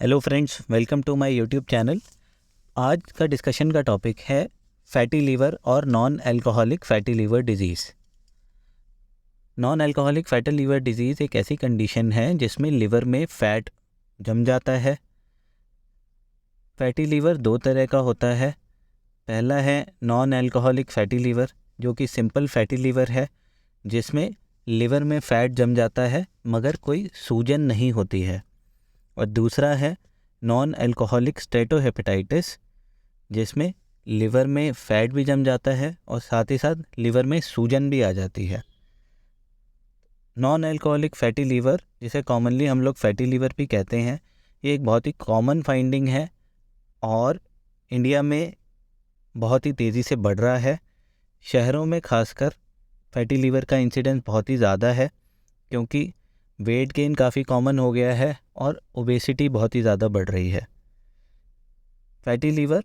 Hello friends, welcome to my YouTube channel. आज का discussion का टॉपिक है फैटी लीवर और non alcoholic fatty liver disease. Non alcoholic fatty liver disease एक ऐसी कंडीशन है जिसमें लिवर में फ़ैट जम जाता है। फैटी लीवर दो तरह का होता है। पहला है नॉन अल्कोहलिक फैटी लीवर, जो कि सिंपल फैटी लीवर है जिसमें लिवर में फ़ैट जम जाता है मगर कोई सूजन नहीं होती है। और दूसरा है नॉन अल्कोहलिक स्टेटोहेपेटाइटिस, जिसमें लिवर में फ़ैट भी जम जाता है और साथ ही साथ लिवर में सूजन भी आ जाती है। नॉन अल्कोहलिक फैटी लीवर, जिसे कॉमनली हम लोग फैटी लीवर भी कहते हैं, ये एक बहुत ही कॉमन फाइंडिंग है और इंडिया में बहुत ही तेज़ी से बढ़ रहा है। शहरों में खासकर फैटी लीवर का इंसिडेंस बहुत ही ज़्यादा है क्योंकि वेट गेन काफ़ी कॉमन हो गया है और ओबेसिटी बहुत ही ज़्यादा बढ़ रही है। Fatty liver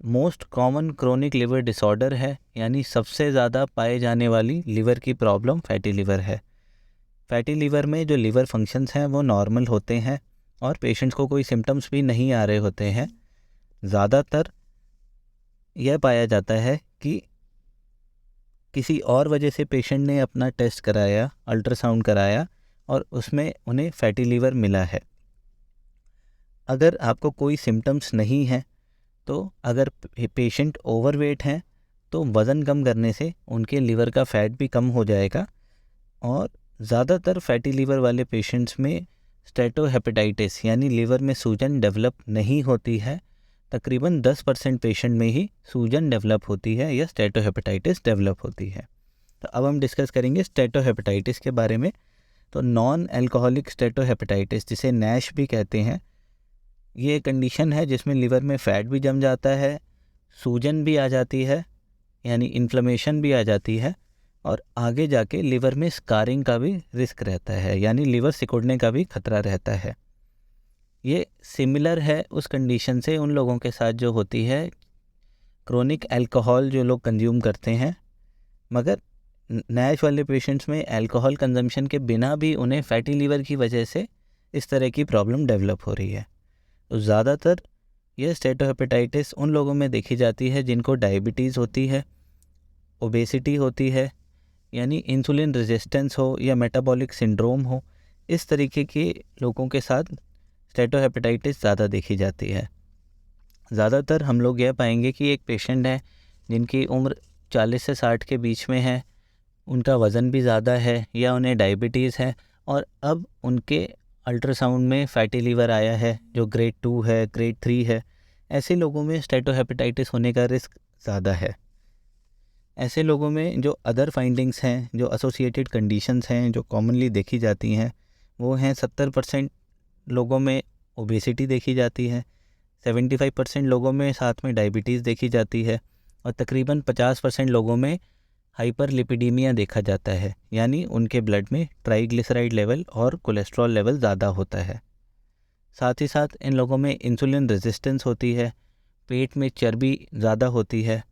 most common chronic liver disorder है, यानी सबसे ज़्यादा पाए जाने वाली लिवर की प्रॉब्लम फैटी लीवर है। फैटी लीवर में जो लिवर फंक्शंस हैं वो नॉर्मल होते हैं और पेशेंट्स को कोई सिम्टम्स भी नहीं आ रहे होते हैं। ज़्यादातर यह पाया जाता है कि किसी और वजह से पेशेंट ने अपना टेस्ट कराया, अल्ट्रासाउंड कराया और उसमें उन्हें फैटी लीवर मिला है। अगर आपको कोई सिम्टम्स नहीं है तो अगर पेशेंट ओवरवेट हैं तो वज़न कम करने से उनके लिवर का फ़ैट भी कम हो जाएगा। और ज़्यादातर फैटी लीवर वाले पेशेंट्स में स्टेटोहेपेटाइटिस यानी लिवर में सूजन डेवलप नहीं होती है। तकरीबन 10% पेशेंट में ही सूजन डेवलप होती है या स्टेटोहेपेटाइटिस डेवलप होती है। तो अब हम डिस्कस करेंगे स्टेटोहेपेटाइटिस के बारे में। तो नॉन अल्कोहलिक स्टेटोहेपेटाइटिस, जिसे नैश भी कहते हैं, ये कंडीशन है जिसमें लिवर में फ़ैट भी जम जाता है, सूजन भी आ जाती है यानी इन्फ्लेमेशन भी आ जाती है और आगे जाके लिवर में स्कारिंग का भी रिस्क रहता है यानी लिवर सिकुड़ने का भी खतरा रहता है। ये सिमिलर है उस कंडीशन से उन लोगों के साथ जो होती है क्रोनिक अल्कोहल जो लोग कंज्यूम करते हैं, मगर नैश वाले पेशेंट्स में अल्कोहल कंजम्पशन के बिना भी उन्हें फैटी लीवर की वजह से इस तरह की प्रॉब्लम डेवलप हो रही है। तो ज़्यादातर यह स्टेटोहेपेटाइटिस उन लोगों में देखी जाती है जिनको डायबिटीज़ होती है, ओबेसिटी होती है यानी इंसुलिन रेजिस्टेंस हो या मेटाबॉलिक सिंड्रोम हो। इस तरीके के लोगों के साथ स्टेटोहेपेटाइटिस ज़्यादा देखी जाती है। ज़्यादातर हम लोग यह पाएंगे कि एक पेशेंट है जिनकी उम्र 40 से 60 के बीच में है, उनका वज़न भी ज़्यादा है या उन्हें डायबिटीज़ है और अब उनके अल्ट्रासाउंड में फैटी लीवर आया है जो ग्रेड 2 है, ग्रेड 3 है। ऐसे लोगों में स्टेटोहेपेटाइटिस होने का रिस्क ज़्यादा है। ऐसे लोगों में जो अदर फाइंडिंग्स हैं, जो एसोसिएटेड कंडीशंस हैं जो कॉमनली देखी जाती हैं, वो हैं 70% लोगों में ओबेसिटी देखी जाती है, 75% लोगों में साथ में डायबिटीज़ देखी जाती है और तकरीबन 50% लोगों में हाइपरलिपिडीमिया देखा जाता है यानी उनके ब्लड में ट्राइग्लिसराइड लेवल और कोलेस्ट्रॉल लेवल ज़्यादा होता है। साथ ही साथ इन लोगों में इंसुलिन रेजिस्टेंस होती है, पेट में चर्बी ज़्यादा होती है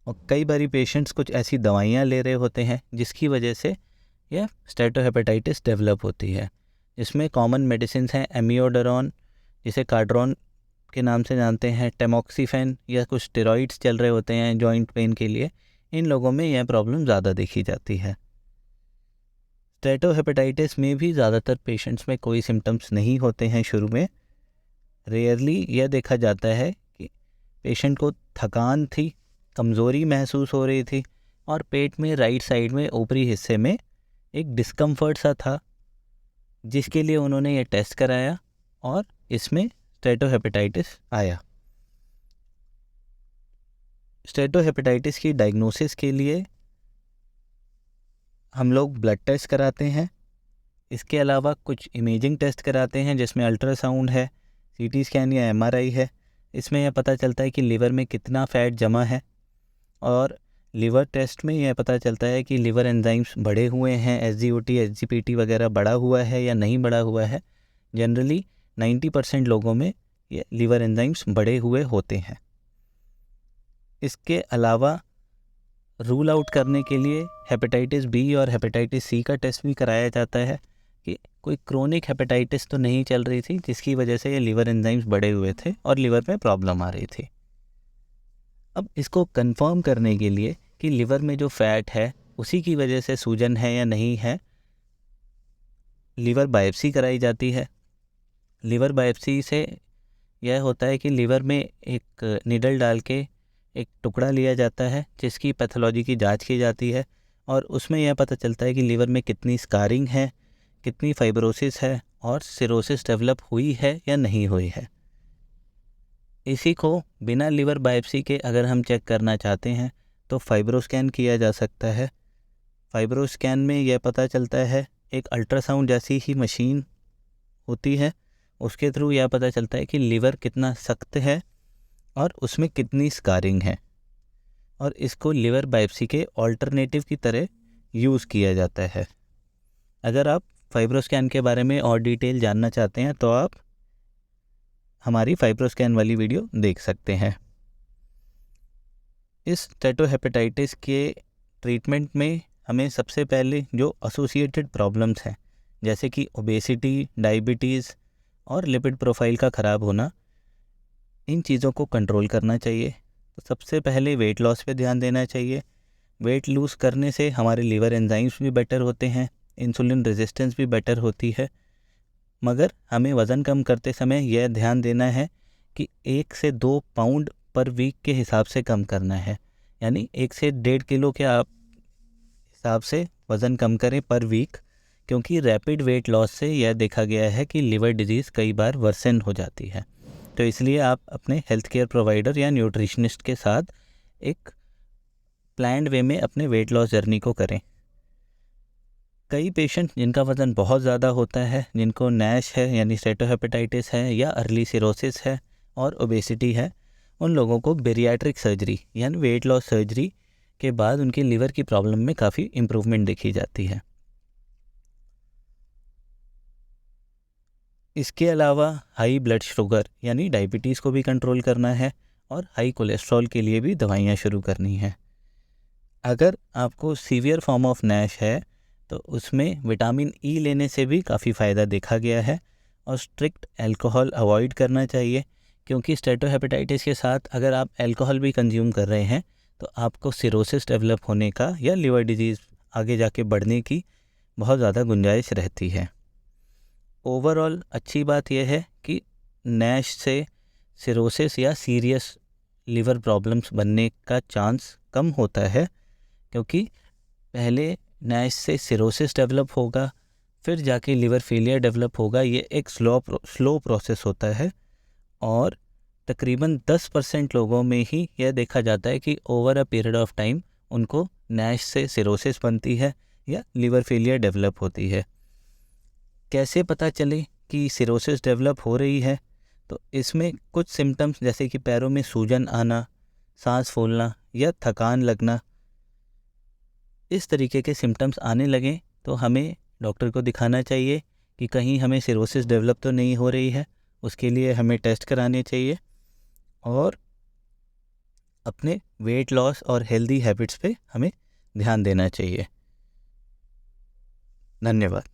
और कई बारी पेशेंट्स कुछ ऐसी दवाइयाँ ले रहे होते हैं जिसकी वजह से यह स्टेटोहेपेटाइटिस डेवलप होती है। इसमें कॉमन मेडिसिन हैं एमियोडारोन, जिसे कार्ड्रॉन के नाम से जानते हैं, टेमोक्सिफेन या कुछ स्टेरॉइड्स चल रहे होते हैं जॉइंट पेन के लिए। इन लोगों में यह प्रॉब्लम ज़्यादा देखी जाती है। स्टेटोहेपेटाइटिस में भी ज़्यादातर पेशेंट्स में कोई सिम्टम्स नहीं होते हैं शुरू में। रेयरली यह देखा जाता है कि पेशेंट को थकान थी, कमज़ोरी महसूस हो रही थी और पेट में राइट साइड में ऊपरी हिस्से में एक डिस्कम्फर्ट सा था, जिसके लिए उन्होंने ये टेस्ट कराया और इसमें स्टेटोहेपेटाइटिस आया। स्टेटोहेपेटाइटिस की डायग्नोसिस के लिए हम लोग ब्लड टेस्ट कराते हैं। इसके अलावा कुछ इमेजिंग टेस्ट कराते हैं जिसमें अल्ट्रासाउंड है, सीटी स्कैन या एमआरआई है। इसमें यह पता चलता है कि लिवर में कितना फ़ैट जमा है और लिवर टेस्ट में यह पता चलता है कि लिवर एंजाइम्स बढ़े हुए हैं, एसजीओटी, एसजीपीटी वगैरह बढ़ा हुआ है या नहीं बढ़ा हुआ है। जनरली 90% लोगों में ये लिवर एंजाइम्स बढ़े हुए होते हैं। इसके अलावा रूल आउट करने के लिए हेपेटाइटिस बी और हेपेटाइटिस सी का टेस्ट भी कराया जाता है कि कोई क्रोनिक हेपेटाइटिस तो नहीं चल रही थी जिसकी वजह से ये लिवर एंजाइम्स बढ़े हुए थे और लिवर में प्रॉब्लम आ रही थी। अब इसको कंफर्म करने के लिए कि लिवर में जो फैट है उसी की वजह से सूजन है या नहीं है, लिवर बायोप्सी कराई जाती है। लिवर बायोप्सी से यह होता है कि लिवर में एक निडल डाल के एक टुकड़ा लिया जाता है जिसकी पैथोलॉजी की जांच की जाती है और उसमें यह पता चलता है कि लिवर में कितनी स्कारिंग है, कितनी फाइब्रोसिस है और सिरोसिस डेवलप हुई है या नहीं हुई है। इसी को बिना लिवर बायोप्सी के अगर हम चेक करना चाहते हैं तो फाइब्रोस्कैन किया जा सकता है। फाइब्रोस्कैन में यह पता चलता है, एक अल्ट्रासाउंड जैसी ही मशीन होती है, उसके थ्रू यह पता चलता है कि लिवर कितना सख्त है और उसमें कितनी स्कारिंग है, और इसको लिवर बायोप्सी के ऑल्टरनेटिव की तरह यूज़ किया जाता है। अगर आप फाइब्रोस्कैन के बारे में और डिटेल जानना चाहते हैं तो आप हमारी फाइब्रोस्कैन वाली वीडियो देख सकते हैं। इस स्टेटोहेपेटाइटिस के ट्रीटमेंट में हमें सबसे पहले जो एसोसिएटेड प्रॉब्लम्स हैं जैसे कि ओबेसिटी, डायबिटीज़ और लिपिड प्रोफाइल का ख़राब होना, इन चीज़ों को कंट्रोल करना चाहिए। तो सबसे पहले वेट लॉस पे ध्यान देना चाहिए। वेट लूज़ करने से हमारे लिवर एंजाइम्स भी बेटर होते हैं, इंसुलिन रेजिस्टेंस भी बेटर होती है। मगर हमें वज़न कम करते समय यह ध्यान देना है कि 1 से 2 पाउंड पर वीक के हिसाब से कम करना है, यानी 1 से 1.5 किलो के आप हिसाब से वज़न कम करें पर वीक, क्योंकि रैपिड वेट लॉस से यह देखा गया है कि लिवर डिजीज़ कई बार वर्सन हो जाती है। तो इसलिए आप अपने हेल्थ केयर प्रोवाइडर या न्यूट्रिशनिस्ट के साथ एक प्लान्ड वे में अपने वेट लॉस जर्नी को करें। कई पेशेंट जिनका वज़न बहुत ज़्यादा होता है, जिनको नैश है यानी स्टेटोहेपेटाइटिस है या अर्ली सिरोसिस है और ओबेसिटी है, उन लोगों को बेरियाट्रिक सर्जरी यानी वेट लॉस सर्जरी के बाद उनकी लिवर की प्रॉब्लम में काफ़ी इम्प्रूवमेंट देखी जाती है। इसके अलावा हाई ब्लड शुगर यानी डायबिटीज़ को भी कंट्रोल करना है और हाई कोलेस्ट्रॉल के लिए भी दवाइयाँ शुरू करनी है। अगर आपको सीवियर फॉर्म ऑफ नैश है तो उसमें विटामिन ई लेने से भी काफ़ी फ़ायदा देखा गया है, और स्ट्रिक्ट अल्कोहल अवॉइड करना चाहिए, क्योंकि स्टेटोहेपेटाइटिस के साथ अगर आप अल्कोहल भी कंज्यूम कर रहे हैं तो आपको सिरोसिस डेवलप होने का या लिवर डिजीज़ आगे जाके बढ़ने की बहुत ज़्यादा गुंजाइश रहती है। ओवरऑल अच्छी बात यह है कि नैश से सिरोसिस या सीरियस लिवर प्रॉब्लम्स बनने का चांस कम होता है, क्योंकि पहले नैश से सिरोसिस डेवलप होगा, फिर जाके लिवर फेलियर डेवलप होगा। ये एक स्लो प्रोसेस होता है और तकरीबन 10% लोगों में ही यह देखा जाता है कि over a period of time उनको नैश से सिरोसिस बनती है या लिवर फेलियर डेवलप होती है। कैसे पता चले कि सिरोसिस डेवलप हो रही है? तो इसमें कुछ सिम्टम्स जैसे कि पैरों में सूजन आना, सांस फूलना या थकान लगना, इस तरीके के सिम्टम्स आने लगें तो हमें डॉक्टर को दिखाना चाहिए कि कहीं हमें सिरोसिस डेवलप तो नहीं हो रही है। उसके लिए हमें टेस्ट कराने चाहिए और अपने वेट लॉस और हेल्दी हैबिट्स पे हमें ध्यान देना चाहिए। धन्यवाद।